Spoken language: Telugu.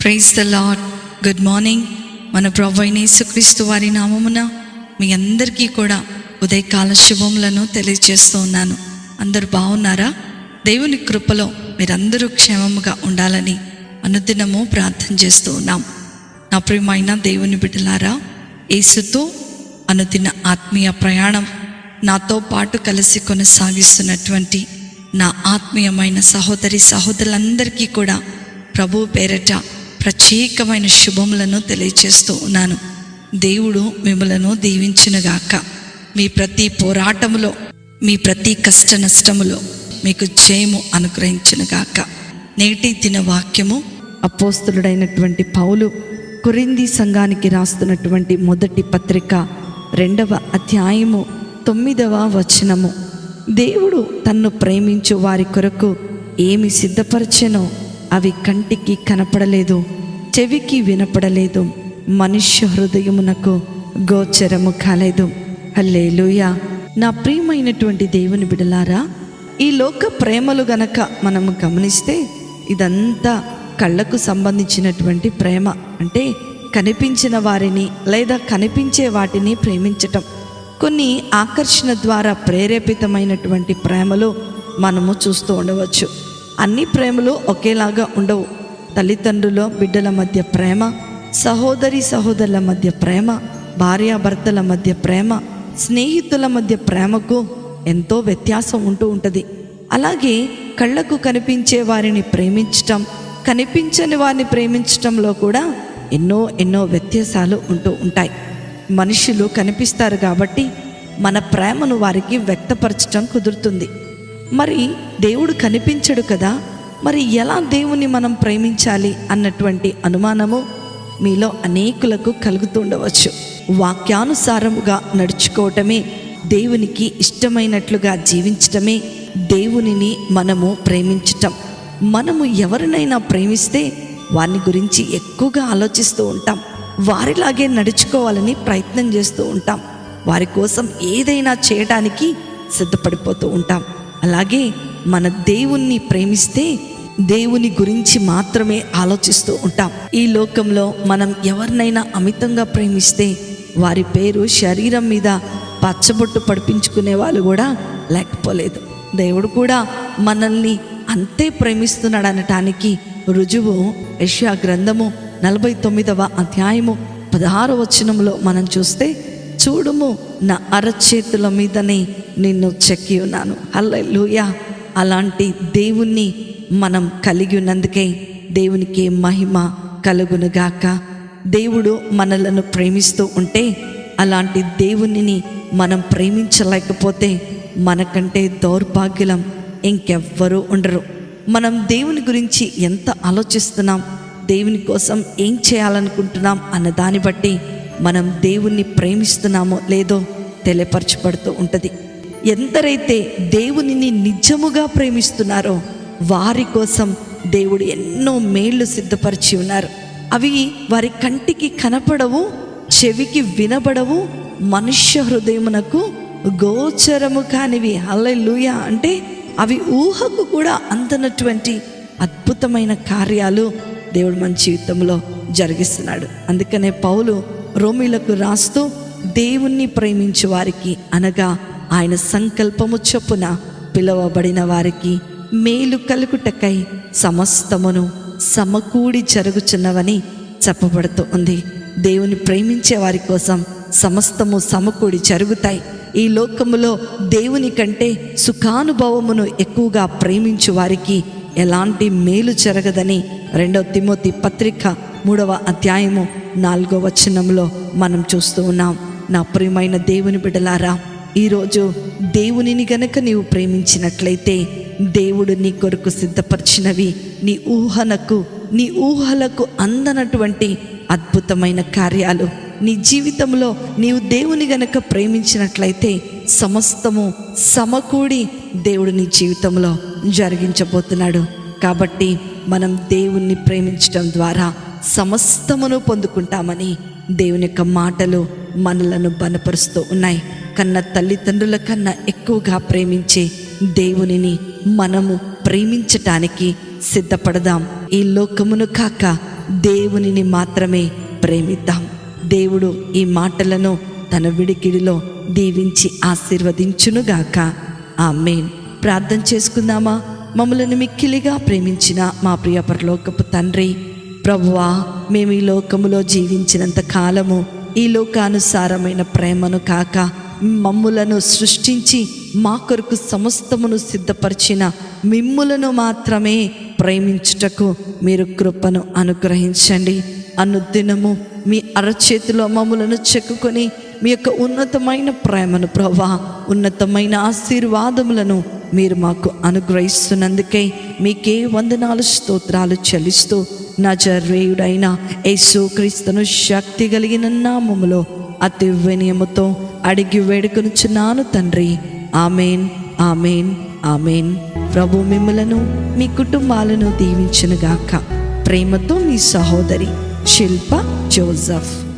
Praise the lord. Good morning. మన ప్రభువైన యేసుక్రీస్తు వారి నామమున మీ అందరికీ కూడా ఉదయకాల శుభములను తెలియజేస్తూ ఉన్నాను. అందరూ బాగున్నారా? దేవుని కృపలో మీరందరూ క్షేమముగా ఉండాలని అనుదినము ప్రార్థన చేస్తూ ఉన్నాం. నా ప్రియమైన దేవుని బిడ్డలారా, యేసుతో అనుదిన ఆత్మీయ ప్రయాణం నాతో పాటు కలిసి కొనసాగిస్తున్నటువంటి నా ఆత్మీయమైన సహోదరి సహోదరులందరికీ కూడా ప్రభు పేరట ప్రత్యేకమైన శుభములను తెలియజేస్తూ ఉన్నాను. దేవుడు మిమ్మలను దీవించునుగాక. మీ ప్రతి పోరాటములో, మీ ప్రతి కష్ట నష్టములో మీకు జయము అనుగ్రహించునుగాక. నేటి దిన వాక్యము అపోస్తలుడైనటువంటి పౌలు కొరింథీ సంఘానికి రాస్తున్నటువంటి మొదటి పత్రిక 2వ అధ్యాయము 9వ వచనము. దేవుడు తన్ను ప్రేమించు వారి కొరకు ఏమి సిద్ధపరచెనో అవి కంటికి కనపడలేదు, చెవికి వినపడలేదు, మనుష్య హృదయమునకు గోచరము కాలేదు. హల్లెలూయా. నా ప్రియమైనటువంటి దేవుని బిడలారా, ఈ లోక ప్రేమలు గనక మనము గమనిస్తే ఇదంతా కళ్ళకు సంబంధించినటువంటి ప్రేమ. అంటే కనిపించిన వారిని లేదా కనిపించే వాటిని ప్రేమించటం. కొన్ని ఆకర్షణ ద్వారా ప్రేరేపితమైనటువంటి ప్రేమలు మనము చూస్తూ ఉండవచ్చు. అన్ని ప్రేమలు ఒకేలాగా ఉండవు. తల్లిదండ్రుల బిడ్డల మధ్య ప్రేమ, సహోదరి సహోదరుల మధ్య ప్రేమ, భార్యాభర్తల మధ్య ప్రేమ, స్నేహితుల మధ్య ప్రేమకు ఎంతో వ్యత్యాసం ఉంటూ ఉంటుంది. అలాగే కళ్ళకు కనిపించే వారిని ప్రేమించటం, కనిపించని వారిని ప్రేమించటంలో కూడా ఎన్నో వ్యత్యాసాలు ఉంటూ ఉంటాయి. మనుషులు కనిపిస్తారు కాబట్టి మన ప్రేమను వారికి వ్యక్తపరచటం కుదురుతుంది. మరి దేవుడు కనిపించడు కదా, మరి ఎలా దేవుని మనం ప్రేమించాలి అన్నటువంటి అనుమానము మీలో అనేకులకు కలుగుతుండవచ్చు. వాక్యానుసారముగా నడుచుకోవటమే, దేవునికి ఇష్టమైనట్లుగా జీవించటమే దేవునిని మనము ప్రేమించటం. మనము ఎవరినైనా ప్రేమిస్తే వారిని గురించి ఎక్కువగా ఆలోచిస్తూ ఉంటాం. వారిలాగే నడుచుకోవాలని ప్రయత్నం చేస్తూ ఉంటాం. వారి కోసం ఏదైనా చేయడానికి సిద్ధపడిపోతూ ఉంటాం. అలాగే మన దేవుణ్ణి ప్రేమిస్తే దేవుని గురించి మాత్రమే ఆలోచిస్తూ ఉంటాం. ఈ లోకంలో మనం ఎవరినైనా అమితంగా ప్రేమిస్తే వారి పేరు శరీరం మీద పచ్చబొట్టు పడిపించుకునే వాళ్ళు కూడా లేకపోలేదు. దేవుడు కూడా మనల్ని అంతే ప్రేమిస్తున్నాడు అనటానికి రుజువు యెషయా గ్రంథము 49వ అధ్యాయము 16వ వచనంలో మనం చూస్తే, చూడుము నా అరచేతుల మీదనే నిన్ను చెక్కి ఉన్నాను. హల్లెలూయా. అలాంటి దేవుణ్ణి మనం కలిగి ఉన్నందుకే దేవునికి మహిమ కలుగునుగాక. దేవుడు మనలను ప్రేమిస్తూ ఉంటే అలాంటి దేవునిని మనం ప్రేమించలేకపోతే మనకంటే దౌర్భాగ్యులం ఇంకెవ్వరూ ఉండరు. మనం దేవుని గురించి ఎంత ఆలోచిస్తున్నాం, దేవుని కోసం ఏం చేయాలనుకుంటున్నాం అన్న దాన్ని బట్టి మనం దేవుణ్ణి ప్రేమిస్తున్నామో లేదో తెలియపరచబడుతూ ఉంటుంది. ఎందరైతే దేవునిని నిజముగా ప్రేమిస్తున్నారో వారి కోసం దేవుడు ఎన్నో మేళ్ళు సిద్ధపరిచి ఉన్నారు. అవి వారి కంటికి కనపడవు, చెవికి వినబడవు, మనుష్య హృదయమునకు గోచరము కానివి. హల్లెలూయా. అంటే అవి ఊహకు కూడా అందనటువంటి అద్భుతమైన కార్యాలు దేవుడు మన జీవితంలో జరిగిస్తున్నాడు. అందుకనే పౌలు రోమీలకు రాస్తూ, దేవుణ్ణి ప్రేమించు వారికి అనగా ఆయన సంకల్పము చొప్పున పిలువబడిన వారికి మేలు కలుగుటకై సమస్తమును సమకూడి జరుగుచున్నవని చెప్పబడుతూ ఉంది. దేవుని ప్రేమించే వారి కోసం సమస్తము సమకూడి జరుగుతాయి. ఈ లోకములో దేవుని కంటే సుఖానుభవమును ఎక్కువగా ప్రేమించు వారికి ఎలాంటి మేలు జరగదని 2వ తిమోతి పత్రిక 3వ అధ్యాయము 4వ వచనంలో మనం చూస్తూ ఉన్నాం. నా ప్రియమైన దేవుని బిడ్డలారా, ఈరోజు దేవునిని గనక నీవు ప్రేమించినట్లయితే దేవుడు నీ కొరకు సిద్ధపరిచినవి నీ ఊహలకు అందనటువంటి అద్భుతమైన కార్యాలు నీ జీవితంలో నీవు దేవుని గనక ప్రేమించినట్లయితే సమస్తము సమకూడి దేవుడు నీ జీవితంలో జరిగించబోతున్నాడు. కాబట్టి మనం దేవుణ్ణి ప్రేమించడం ద్వారా సమస్తమును పొందుకుంటామని దేవుని యొక్క మాటలు మనలను బలపరుస్తూ ఉన్నాయి. కన్న తల్లిదండ్రుల కన్నా ఎక్కువగా ప్రేమించే దేవునిని మనము ప్రేమించటానికి సిద్ధపడదాం. ఈ లోకమును కాక దేవునిని మాత్రమే ప్రేమిద్దాం. దేవుడు ఈ మాటలను తన విడికిడిలో దీవించి ఆశీర్వదించునుగాక. ఆమేన్. ప్రార్థన చేసుకుందామా? మమ్మలను మిక్కిలిగా ప్రేమించిన మా ప్రియ పరలోకపు తండ్రి, ప్రభువా, మేము ఈ లోకములో జీవించినంత కాలము ఈ లోకానుసారమైన ప్రేమను కాక మమ్ములను సృష్టించి మా కొరకు సమస్తమును సిద్ధపరిచిన మిమ్ములను మాత్రమే ప్రేమించుటకు మీరు కృపను అనుగ్రహించండి. అనుదినము మీ అరచేతిలో మమ్ములను చెక్కుకొని మీ యొక్క ఉన్నతమైన ప్రేమను, ప్రభువా, ఉన్నతమైన ఆశీర్వాదములను మీరు మాకు అనుగ్రహిస్తున్నందుకే మీకే వందనాలు, స్తోత్రాలు చెల్లిస్తూ నజరేయుడైన యేసుక్రీస్తును శక్తి కలిగిన నామములో అతి వినయముతో అడిగి వేడుకొనుచున్నాను తండ్రి. ఆమేన్, ఆమేన్, ఆమేన్. ప్రభు మిమ్ములను మీ కుటుంబాలను దీవించునుగాక. ప్రేమతో మీ సహోదరి శిల్ప జోసెఫ్.